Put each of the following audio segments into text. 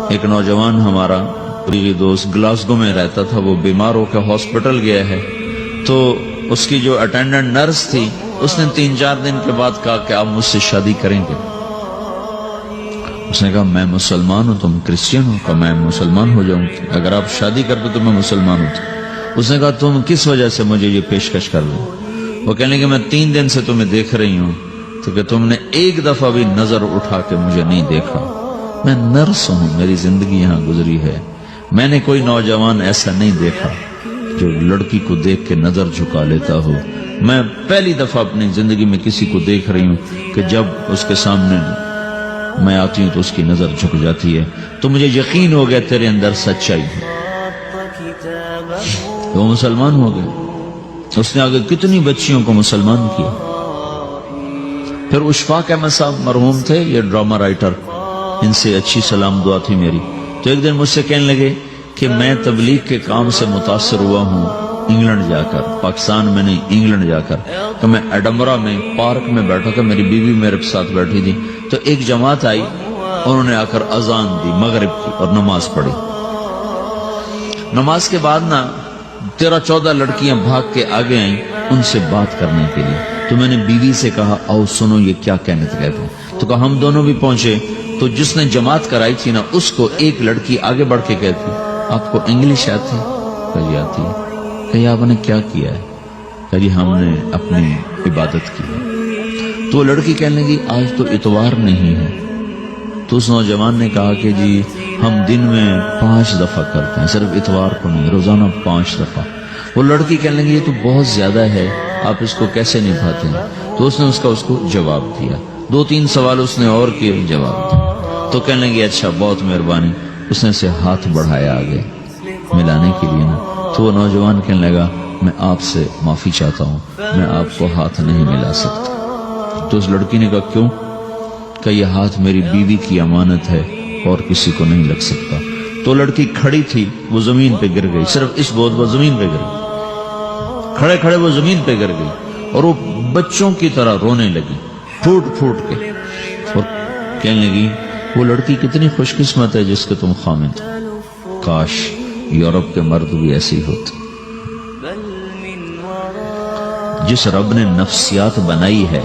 ایک نوجوان ہمارا قریبی دوست گلاسگو میں رہتا تھا، وہ بیمار ہو کے ہاسپٹل گیا ہے، تو اس کی جو اٹینڈنٹ نرس تھی اس نے 3-4 دن کے بعد کہا کہ آپ مجھ سے شادی کریں گے؟ اس نے کہا میں مسلمان ہوں، تم کرسچن ہو؟ کہا میں مسلمان ہو جاؤں، اگر آپ شادی کر دو تو میں مسلمان ہوں۔ اس نے کہا تم کس وجہ سے مجھے یہ پیشکش کر دو؟ وہ کہنے کہ میں 3 دن سے تمہیں دیکھ رہی ہوں تو کہ تم نے ایک دفعہ بھی نظر اٹھا کے مجھے نہیں دیکھا، میں نرس ہوں، میری زندگی یہاں گزری ہے، میں نے کوئی نوجوان ایسا نہیں دیکھا جو لڑکی کو دیکھ کے نظر جھکا لیتا ہو، میں پہلی دفعہ اپنی زندگی میں کسی کو دیکھ رہی ہوں کہ جب اس کے سامنے میں آتی ہوں تو اس کی نظر جھک جاتی ہے، تو مجھے یقین ہو گیا تیرے اندر سچائی ہے۔ وہ مسلمان ہو گئے، اس نے آگے کتنی بچیوں کو مسلمان کیا۔ پھر اشفاق احمد صاحب مرحوم تھے، یہ ڈرامہ رائٹر، ان سے اچھی سلام دعا تھی میری، تو ایک دن مجھ سے کہنے لگے کہ میں تبلیغ کے کام سے متاثر ہوا ہوں انگلینڈ جا کر، پاکستان میں نہیں انگلینڈ جا کر، تو میں ایڈنبرا میں پارک میں بیٹھا تھا، میری بیوی میرے ساتھ بیٹھی تھی، تو ایک جماعت آئی، انہوں نے آ کر اذان دی مغرب کی اور نماز پڑھی۔ نماز کے بعد 13-14 لڑکیاں بھاگ کے آگے آئیں ان سے بات کرنے کے لیے، تو میں نے بیوی سے کہا آؤ سنو یہ کیا کہنے کہتے ہیں، تو کہا ہم دونوں بھی پہنچے، تو جس نے جماعت کرائی تھی نا اس کو ایک لڑکی آگے بڑھ کے کہتی آپ کو انگلش آتی؟ کہا جی آتی ہے۔ کہا آپ نے کیا کیا ہے؟ کہا جی ہم نے اپنی عبادت کی ہے۔ تو لڑکی کہنے لگی آج تو اتوار نہیں ہے، تو اس نوجوان نے کہا کہ جی ہم دن میں 5 دفعہ کرتے ہیں، صرف اتوار کو نہیں، روزانہ 5 دفعہ۔ وہ لڑکی کہنے لگی یہ تو بہت زیادہ ہے، آپ اس کو کیسے نبھاتے ہیں؟ تو اس نے اس کو جواب دیا، 2-3 سوال اس نے اور کیے، جواب دیا، تو کہنے لگی اچھا بہت مہربانی، اس نے سے ہاتھ بڑھایا آگے ملانے کے لیے نا، تو وہ نوجوان کہنے لگا میں آپ سے معافی چاہتا ہوں، میں آپ کو ہاتھ نہیں ملا سکتا۔ تو اس لڑکی نے کہا کیوں؟ کہ یہ ہاتھ میری بیوی کی امانت ہے اور کسی کو نہیں لگ سکتا۔ تو لڑکی کھڑی تھی، وہ زمین پہ گر گئی، صرف اس بہت وہ زمین پہ گر گئی، کھڑے کھڑے وہ زمین پہ گر گئی، اور وہ بچوں کی طرح رونے لگی پھوٹ پھوٹ کے، اور کہنے لگی وہ لڑکی کتنی خوش قسمت ہے جس کے تم خامد ہو، کاش یورپ کے مرد بھی ایسے ہی ہوتے۔ جس رب نے نفسیات بنائی ہے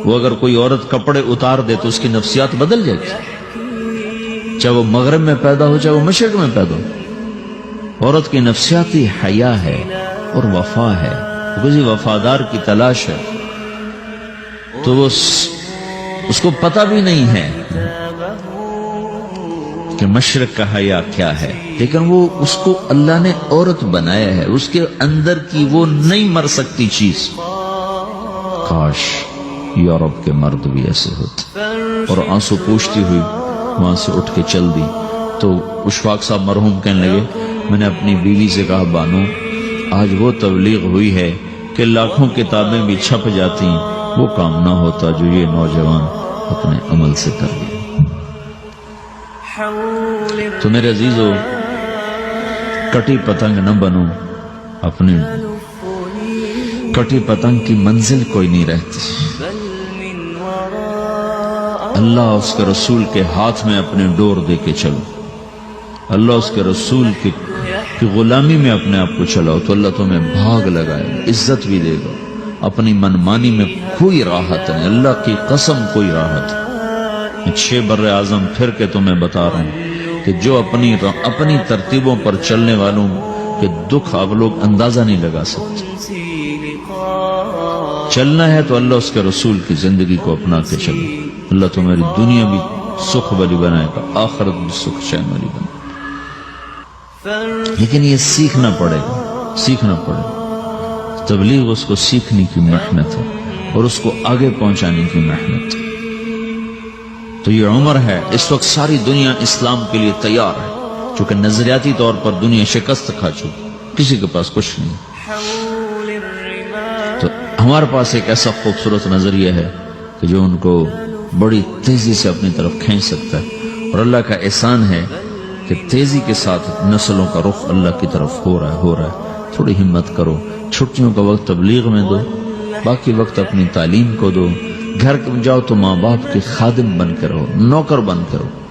وہ اگر کوئی عورت کپڑے اتار دے تو اس کی نفسیات بدل جائے گی، چاہے وہ مغرب میں پیدا ہو چاہے وہ مشرق میں پیدا ہو۔ عورت کی نفسیاتی حیا ہے اور وفا ہے، کسی وفادار کی تلاش ہے، تو وہ اس کو پتہ بھی نہیں ہے کہ مشرق کا حیا کیا ہے، لیکن وہ اس کو اللہ نے عورت بنایا ہے، اس کے اندر کی وہ نہیں مر سکتی چیز۔ کاش یورپ کے مرد بھی ایسے ہوتے۔ اور آنسو پوچھتی ہوئی وہاں سے اٹھ کے چل دی۔ تو اشفاق صاحب مرحوم کہنے لگے میں نے اپنی بیوی سے کہا بانو آج وہ تبلیغ ہوئی ہے کہ لاکھوں کتابیں بھی چھپ جاتی، وہ کام نہ ہوتا جو یہ نوجوان اپنے عمل سے کر لیا۔ تو میرے عزیزو کٹی پتنگ نہ بنو، اپنی کٹی پتنگ کی منزل کوئی نہیں رہتی۔ اللہ اس کے رسول کے ہاتھ میں اپنے ڈور دے کے چلو، اللہ اس کے رسول کی غلامی میں اپنے آپ کو چلاؤ، تو اللہ تمہیں بھاگ لگائے، عزت بھی دے گا۔ اپنی منمانی میں کوئی راحت نہیں، اللہ کی قسم کوئی راحت نہیں۔ 6 بر اعظم پھر کے تمہیں بتا رہا ہوں کہ جو اپنی ترتیبوں پر چلنے والوں کے دکھ آپ لوگ اندازہ نہیں لگا سکتے۔ چلنا ہے تو اللہ اس کے رسول کی زندگی کو اپنا کے چلو، اللہ تمہاری دنیا بھی سکھ والی بنائے گا، آخرت بھی سکھ چین والی بنائے گا۔ لیکن یہ سیکھنا پڑے گا، سیکھنا پڑے گا۔ تبلیغ اس کو سیکھنے کی محنت ہے اور اس کو آگے پہنچانے کی محنت۔ تو یہ عمر ہے، اس وقت ساری دنیا اسلام کے لیے تیار ہے، چونکہ نظریاتی طور پر دنیا شکست کھا چکی، کسی کے پاس کچھ نہیں۔ تو ہمارے پاس ایک ایسا خوبصورت نظریہ ہے کہ جو ان کو بڑی تیزی سے اپنی طرف کھینچ سکتا ہے، اور اللہ کا احسان ہے کہ تیزی کے ساتھ نسلوں کا رخ اللہ کی طرف ہو رہا ہے۔ تھوڑی ہمت کرو، چھٹیوں کا وقت تبلیغ میں دو، باقی وقت اپنی تعلیم کو دو، گھر جاؤ تو ماں باپ کے خادم بن کے رہو، نوکر بن کے رہو۔